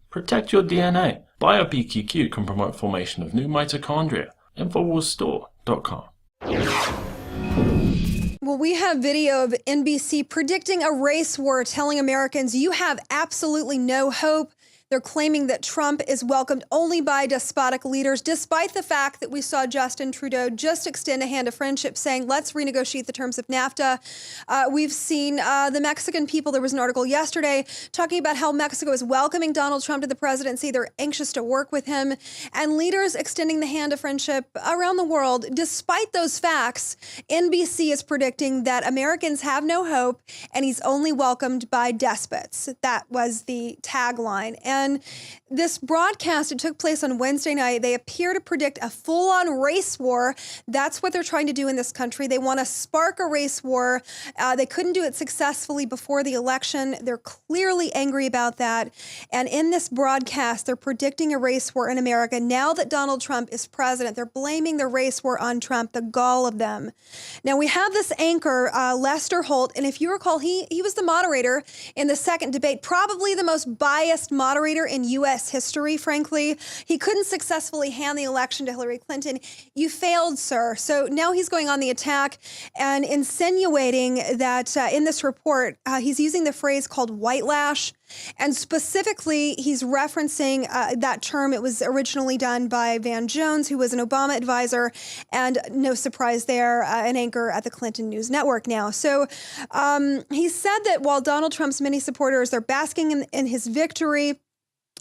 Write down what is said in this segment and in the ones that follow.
Protect your DNA. BioPQQ can promote formation of new mitochondria. Infowarsstore.com. Well, we have video of NBC predicting a race war, telling Americans you have absolutely no hope. They're claiming that Trump is welcomed only by despotic leaders, despite the fact that we saw Justin Trudeau just extend a hand of friendship, saying, let's renegotiate the terms of NAFTA. We've seen the Mexican people. There was an article yesterday talking about how Mexico is welcoming Donald Trump to the presidency. They're anxious to work with him, and leaders extending the hand of friendship around the world. Despite those facts, NBC is predicting that Americans have no hope, and he's only welcomed by despots. That was the tagline. And this broadcast, it took place on Wednesday night. They appear to predict a full-on race war. That's what they're trying to do in this country. They want to spark a race war. They couldn't do it successfully before the election. They're clearly angry about that. And in this broadcast, they're predicting a race war in America. Now that Donald Trump is president, they're blaming the race war on Trump, the gall of them. Now, we have this anchor, Lester Holt, and if you recall, he was the moderator in the second debate, probably the most biased moderator in U.S. history, frankly. He couldn't successfully hand the election to Hillary Clinton. You failed, sir. So now he's going on the attack and insinuating that in this report, he's using the phrase called whitelash. And specifically, he's referencing that term. It was originally done by Van Jones, who was an Obama advisor, and no surprise there, an anchor at the Clinton News Network now. So he said that while Donald Trump's many supporters are basking in his victory,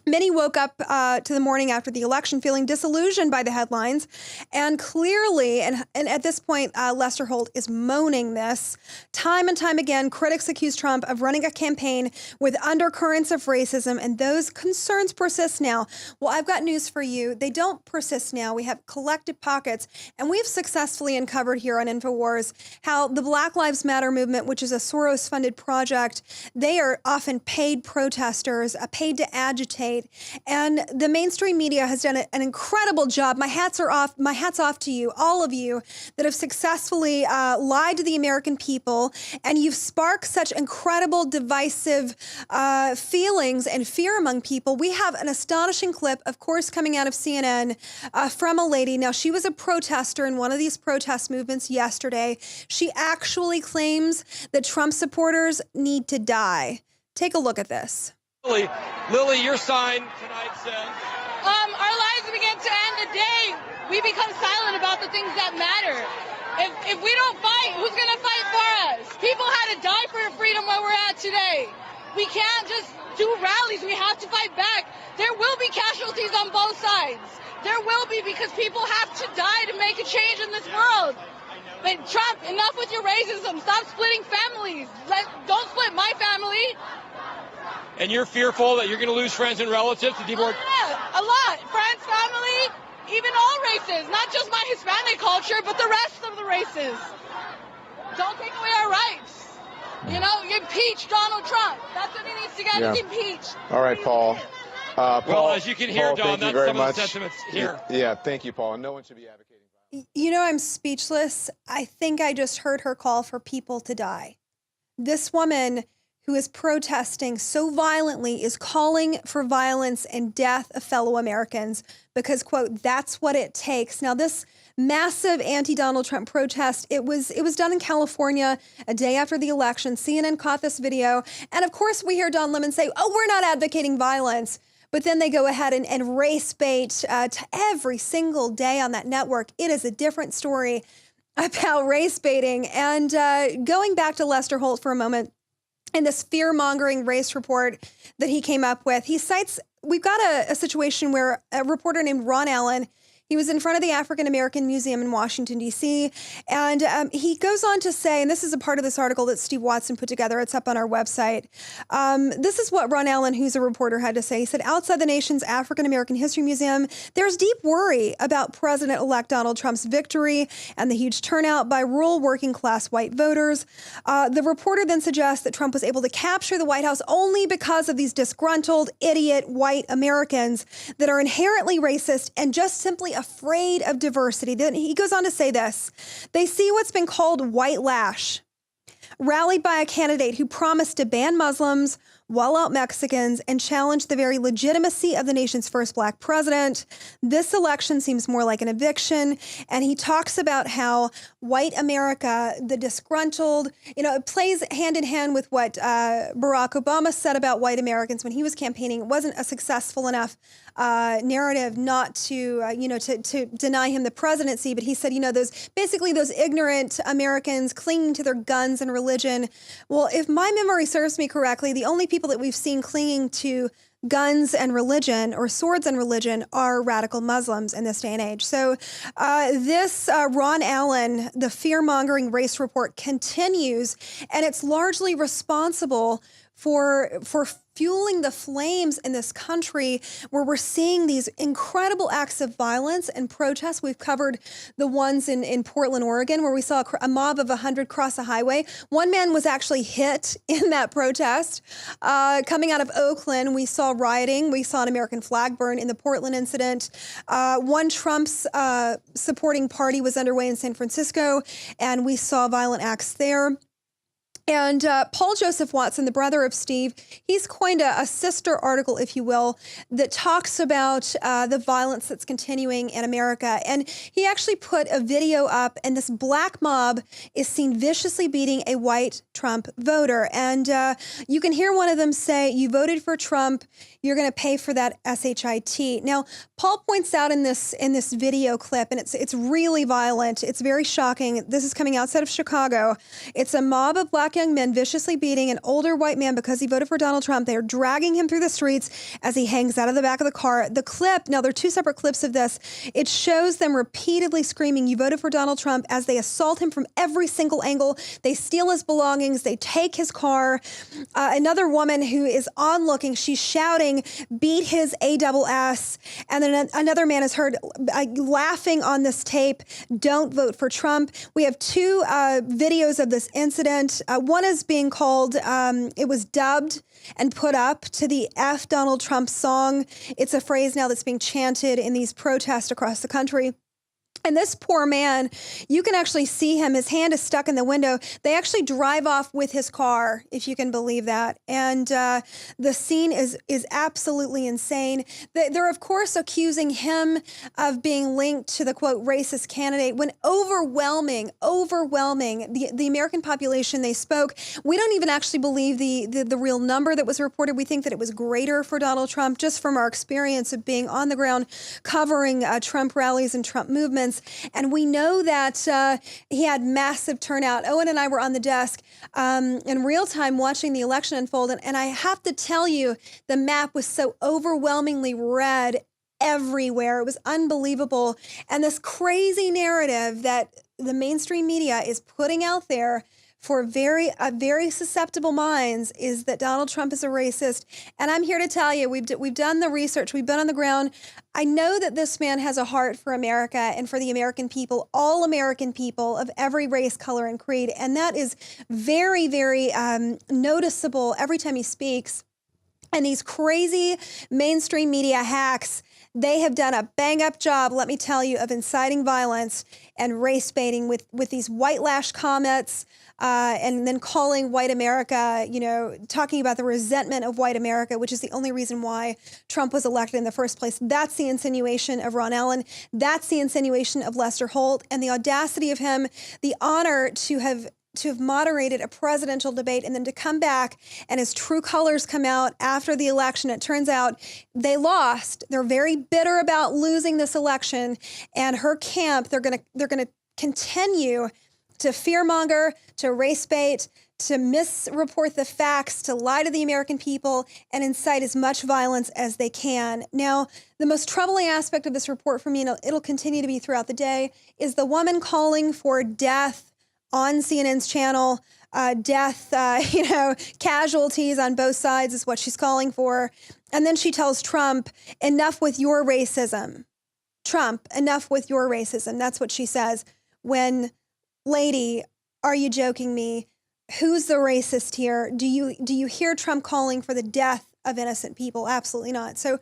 many woke up to the morning after the election feeling disillusioned by the headlines. And clearly, and at this point, Lester Holt is moaning this. Time and time again, critics accuse Trump of running a campaign with undercurrents of racism, and those concerns persist now. Well, I've got news for you. They don't persist now. We have collective pockets, and we've successfully uncovered here on Infowars how the Black Lives Matter movement, which is a Soros-funded project, they are often paid protesters, paid to agitate. And the mainstream media has done an incredible job. My hat's off to you, all of you that have successfully lied to the American people, and you've sparked such incredible divisive feelings and fear among people. We have an astonishing clip, of course, coming out of CNN from a lady. Now, she was a protester in one of these protest movements yesterday. She actually claims that Trump supporters need to die. Take a look at this. Lily, your sign tonight says, our lives begin to end the day we become silent about the things that matter. If we don't fight, who's going to fight for us? People had to die for the freedom where we're at today. We can't just do rallies. We have to fight back. There will be casualties on both sides. There will be, because people have to die to make a change in this world. But Trump, enough with your racism. Stop splitting families. Don't split my family. And you're fearful that you're going to lose friends and relatives to deportation? A lot. Friends, family, even all races. Not just my Hispanic culture, but the rest of the races. Don't take away our rights. You know, impeach Donald Trump. That's what he needs to get, is impeached. All right, Paul. Well, as you can hear, Paul, Don, that's some of the sentiments here. Yeah, thank you, Paul. And no one should be advocating violence. You know, I'm speechless. I think I just heard her call for people to die. This woman who is protesting so violently is calling for violence and death of fellow Americans because, quote, that's what it takes. Now, this massive anti-Donald Trump protest, it was done in California a day after the election. CNN caught this video. And of course, we hear Don Lemon say, oh, we're not advocating violence. But then they go ahead and race bait to every single day on that network. It is a different story about race baiting. And going back to Lester Holt for a moment, in this fear-mongering race report that he came up with, he cites, we've got a situation where a reporter named Ron Allen, he was in front of the African American Museum in Washington, D.C., and he goes on to say, and this is a part of this article that Steve Watson put together, it's up on our website. This is what Ron Allen, who's a reporter, had to say. He said, outside the nation's African American History Museum, there's deep worry about President-elect Donald Trump's victory and the huge turnout by rural working-class white voters. The reporter then suggests that Trump was able to capture the White House only because of these disgruntled, idiot white Americans that are inherently racist and just simply afraid of diversity. Then he goes on to say this. They see what's been called whitelash, rallied by a candidate who promised to ban Muslims, wall out Mexicans, and challenge the very legitimacy of the nation's first black president. This election seems more like an eviction. And he talks about how white America, the disgruntled, it plays hand in hand with what Barack Obama said about white Americans when he was campaigning. It wasn't a successful enough narrative not to, to deny him the presidency. But he said, those ignorant Americans clinging to their guns and religion. Well, if my memory serves me correctly, the only people that we've seen clinging to guns and religion or swords and religion are radical Muslims in this day and age. So this Ron Allen, the fear-mongering race report continues, and it's largely responsible for fueling the flames in this country where we're seeing these incredible acts of violence and protests. We've covered the ones in Portland, Oregon, where we saw a mob of 100 cross a highway. One man was actually hit in that protest. Coming out of Oakland, we saw rioting. We saw an American flag burn in the Portland incident. One Trump's supporting party was underway in San Francisco, and we saw violent acts there. And Paul Joseph Watson, the brother of Steve, he's coined a sister article, if you will, that talks about the violence that's continuing in America. And he actually put a video up, and this black mob is seen viciously beating a white Trump voter. And you can hear one of them say, "You voted for Trump, you're going to pay for that SHIT." Now, Paul points out in this video clip, and it's really violent. It's very shocking. This is coming outside of Chicago. It's a mob of black young men viciously beating an older white man because he voted for Donald Trump. They are dragging him through the streets as he hangs out of the back of the car. The clip, now there are two separate clips of this. It shows them repeatedly screaming, "You voted for Donald Trump," as they assault him from every single angle. They steal his belongings. They take his car. Another woman who is onlooking, she's shouting, "Beat his ASS." And then another man is heard laughing on this tape, "Don't vote for Trump." We have two videos of this incident. One is being called, it was dubbed and put up to the F Donald Trump song. It's a phrase now that's being chanted in these protests across the country. And this poor man, you can actually see him. His hand is stuck in the window. They actually drive off with his car, if you can believe that. And the scene is absolutely insane. They're, of course, accusing him of being linked to the, quote, racist candidate, when overwhelming, the American population they spoke, we don't even actually believe the real number that was reported. We think that it was greater for Donald Trump, just from our experience of being on the ground covering Trump rallies and Trump movements. And we know that he had massive turnout. Owen and I were on the desk in real time watching the election unfold. And I have to tell you, the map was so overwhelmingly red everywhere. It was unbelievable. And this crazy narrative that the mainstream media is putting out there for very susceptible minds is that Donald Trump is a racist. And I'm here to tell you, we've done the research. We've been on the ground. I know that this man has a heart for America and for the American people, all American people of every race, color, and creed. And that is very, very noticeable every time he speaks. And these crazy mainstream media hacks, they have done a bang-up job, let me tell you, of inciting violence and race baiting with these whitelash comments, and then calling white America, talking about the resentment of white America, which is the only reason why Trump was elected in the first place. That's the insinuation of Ron Allen. That's the insinuation of Lester Holt, and the audacity of him, the honor to have moderated a presidential debate and then to come back and his true colors come out after the election. It turns out they lost. They're very bitter about losing this election, and her camp, they're going to continue to fearmonger, to race bait, to misreport the facts, to lie to the American people, and incite as much violence as they can. Now, the most troubling aspect of this report for me, and it'll continue to be throughout the day, is the woman calling for death on CNN's channel. Death, casualties on both sides is what she's calling for. And then she tells Trump, "Enough with your racism." Trump, "Enough with your racism." That's what she says. When, lady, are you joking me? Who's the racist here? Do you hear Trump calling for the death of innocent people? Absolutely not. So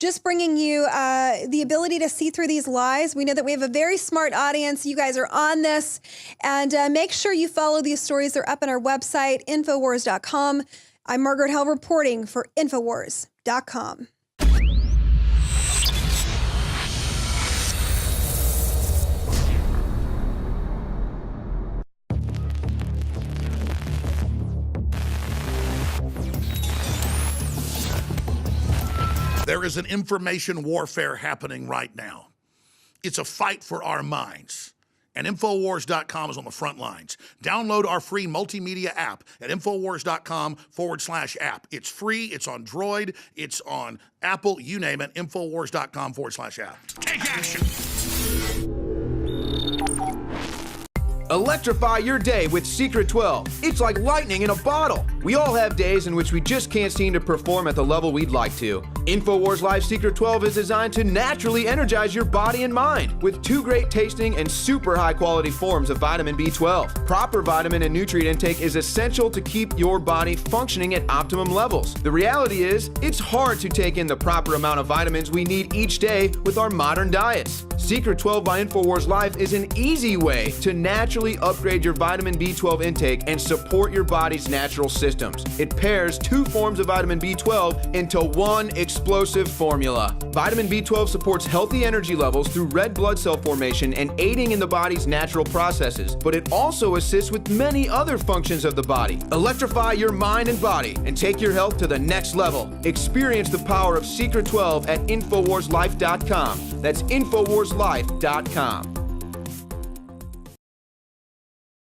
just bringing you the ability to see through these lies. We know that we have a very smart audience. You guys are on this. And make sure you follow these stories. They're up on our website, Infowars.com. I'm Margaret Hell reporting for Infowars.com. There is an information warfare happening right now. It's a fight for our minds. And Infowars.com is on the front lines. Download our free multimedia app at Infowars.com/app. It's free, it's on Droid, it's on Apple, you name it, Infowars.com/app. Take action! Electrify your day with Secret 12. It's like lightning in a bottle. We all have days in which we just can't seem to perform at the level we'd like to. Infowars Live Secret 12 is designed to naturally energize your body and mind with 2 great tasting and super high quality forms of vitamin B12. Proper vitamin and nutrient intake is essential to keep your body functioning at optimum levels. The reality is, it's hard to take in the proper amount of vitamins we need each day with our modern diets. Secret 12 by Infowars Live is an easy way to naturally upgrade your vitamin B12 intake and support your body's natural systems. It pairs 2 forms of vitamin B12 into one explosive formula. Vitamin B12 supports healthy energy levels through red blood cell formation and aiding in the body's natural processes, but it also assists with many other functions of the body. Electrify your mind and body and take your health to the next level. Experience the power of Secret 12 at InfoWarsLife.com. That's InfoWarsLife.com.